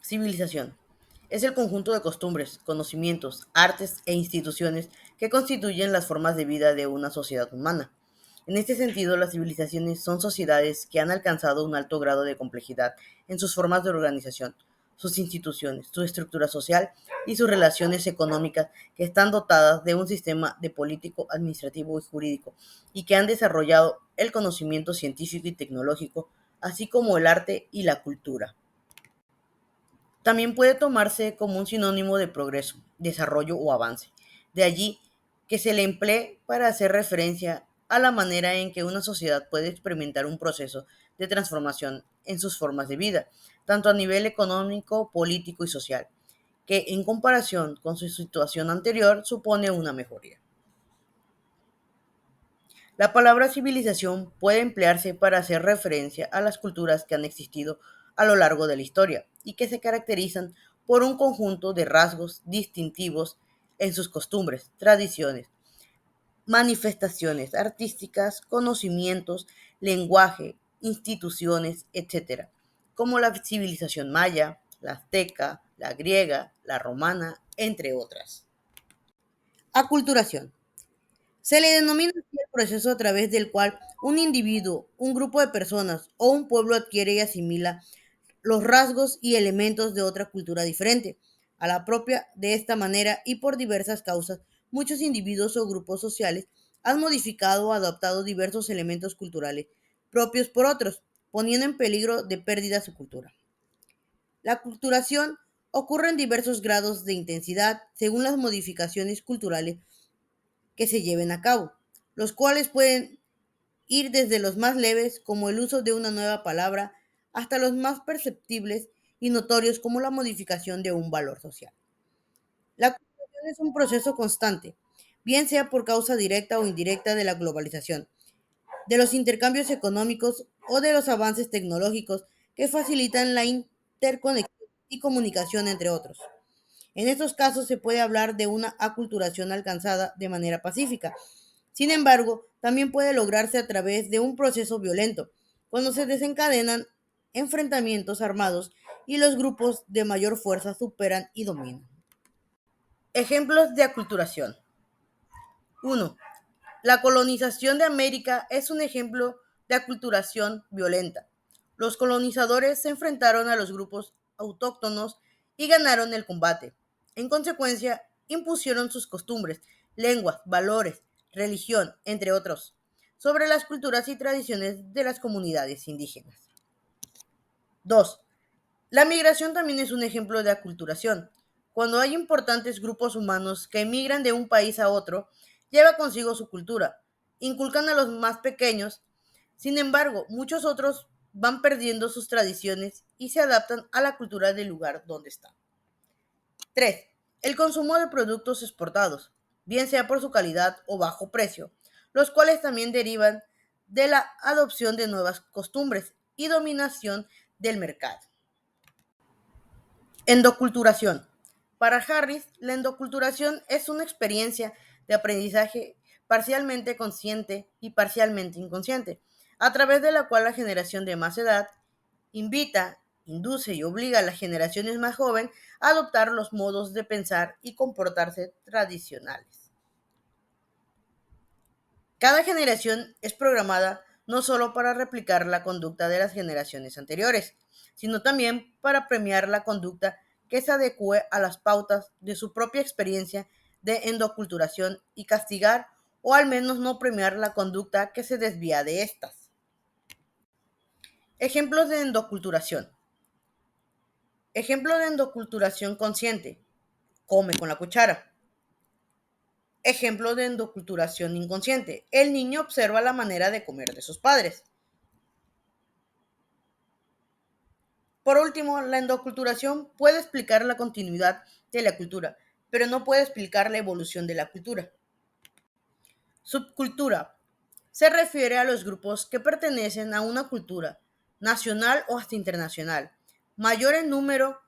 Civilización. Es el conjunto de costumbres, conocimientos, artes e instituciones que constituyen las formas de vida de una sociedad humana. En este sentido, las civilizaciones son sociedades que han alcanzado un alto grado de complejidad en sus formas de organización, sus instituciones, su estructura social y sus relaciones económicas, que están dotadas de un sistema de político, administrativo y jurídico, y que han desarrollado el conocimiento científico y tecnológico, así como el arte y la cultura. También puede tomarse como un sinónimo de progreso, desarrollo o avance. De allí que se le emplee para hacer referencia a la manera en que una sociedad puede experimentar un proceso de transformación en sus formas de vida, tanto a nivel económico, político y social, que en comparación con su situación anterior supone una mejoría. La palabra civilización puede emplearse para hacer referencia a las culturas que han existido a lo largo de la historia y que se caracterizan por un conjunto de rasgos distintivos en sus costumbres, tradiciones, manifestaciones artísticas, conocimientos, lenguaje, instituciones, etcétera, como la civilización maya, la azteca, la griega, la romana, entre otras. Aculturación. Se le denomina así el proceso a través del cual un individuo, un grupo de personas o un pueblo adquiere y asimila los rasgos y elementos de otra cultura diferente a la propia. De esta manera y por diversas causas, muchos individuos o grupos sociales han modificado o adaptado diversos elementos culturales propios por otros, poniendo en peligro de pérdida su cultura. La aculturación ocurre en diversos grados de intensidad según las modificaciones culturales que se lleven a cabo, los cuales pueden ir desde los más leves, como el uso de una nueva palabra, hasta los más perceptibles y notorios, como la modificación de un valor social. La comunicación es un proceso constante, bien sea por causa directa o indirecta de la globalización, de los intercambios económicos o de los avances tecnológicos que facilitan la interconexión y comunicación entre otros. En estos casos se puede hablar de una aculturación alcanzada de manera pacífica. Sin embargo, también puede lograrse a través de un proceso violento, cuando se desencadenan enfrentamientos armados y los grupos de mayor fuerza superan y dominan. Ejemplos de aculturación. 1. La colonización de América es un ejemplo de aculturación violenta. Los colonizadores se enfrentaron a los grupos autóctonos y ganaron el combate. En consecuencia, impusieron sus costumbres, lenguas, valores, religión, entre otros, sobre las culturas y tradiciones de las comunidades indígenas. 2. La migración también es un ejemplo de aculturación. Cuando hay importantes grupos humanos que emigran de un país a otro, lleva consigo su cultura, inculcan a los más pequeños. Sin embargo, muchos otros van perdiendo sus tradiciones y se adaptan a la cultura del lugar donde están. 3. El consumo de productos exportados, bien sea por su calidad o bajo precio, los cuales también derivan de la adopción de nuevas costumbres y dominación del mercado. Endoculturación. Para Harris, la endoculturación es una experiencia de aprendizaje parcialmente consciente y parcialmente inconsciente, a través de la cual la generación de más edad invita, induce y obliga a las generaciones más jóvenes a adoptar los modos de pensar y comportarse tradicionales. Cada generación es programada no solo para replicar la conducta de las generaciones anteriores, sino también para premiar la conducta que se adecue a las pautas de su propia experiencia de endoculturación y castigar o al menos no premiar la conducta que se desvía de estas. Ejemplos de endoculturación. Ejemplo de endoculturación consciente. Come con la cuchara. Ejemplo de endoculturación inconsciente. El niño observa la manera de comer de sus padres. Por último, la endoculturación puede explicar la continuidad de la cultura, pero no puede explicar la evolución de la cultura. Subcultura. Se refiere a los grupos que pertenecen a una cultura, nacional o hasta internacional, mayor en número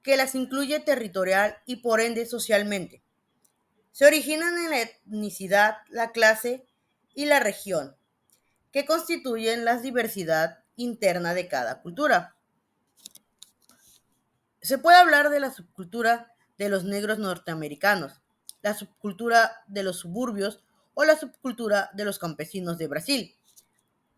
que las incluye territorial y por ende socialmente. Se originan en la etnicidad, la clase y la región, que constituyen la diversidad interna de cada cultura. Se puede hablar de la subcultura de los negros norteamericanos, la subcultura de los suburbios o la subcultura de los campesinos de Brasil,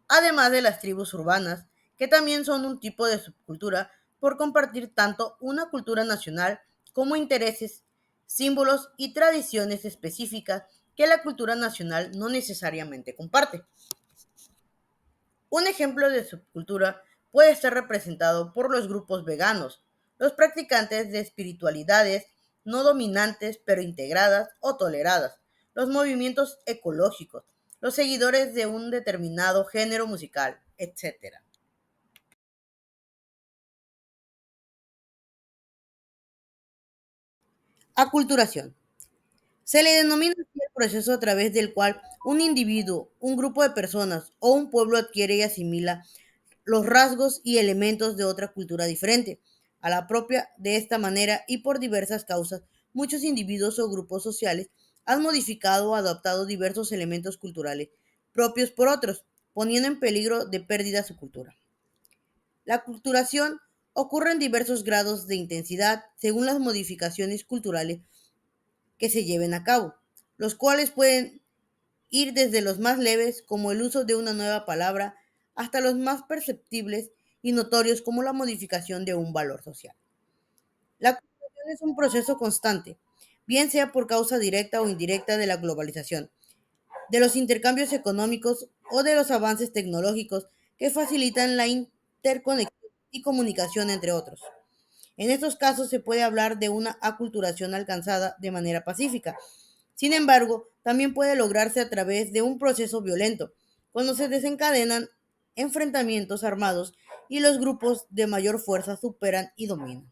además de las tribus urbanas, que también son un tipo de subcultura por compartir tanto una cultura nacional como intereses, símbolos y tradiciones específicas que la cultura nacional no necesariamente comparte. Un ejemplo de subcultura puede estar representado por los grupos veganos, los practicantes de espiritualidades no dominantes pero integradas o toleradas, los movimientos ecológicos, los seguidores de un determinado género musical, etc. Aculturación. Se le denomina así el proceso a través del cual un individuo, un grupo de personas o un pueblo adquiere y asimila los rasgos y elementos de otra cultura diferente a la propia. De esta manera y por diversas causas, muchos individuos o grupos sociales han modificado o adoptado diversos elementos culturales propios por otros, poniendo en peligro de pérdida su cultura. La aculturación ocurre en diversos grados de intensidad según las modificaciones culturales que se lleven a cabo, los cuales pueden ir desde los más leves, como el uso de una nueva palabra, hasta los más perceptibles y notorios, como la modificación de un valor social. La globalización es un proceso constante, bien sea por causa directa o indirecta de la globalización, de los intercambios económicos o de los avances tecnológicos que facilitan la interconexión y comunicación entre otros. En estos casos se puede hablar de una aculturación alcanzada de manera pacífica. Sin embargo, también puede lograrse a través de un proceso violento, cuando se desencadenan enfrentamientos armados y los grupos de mayor fuerza superan y dominan.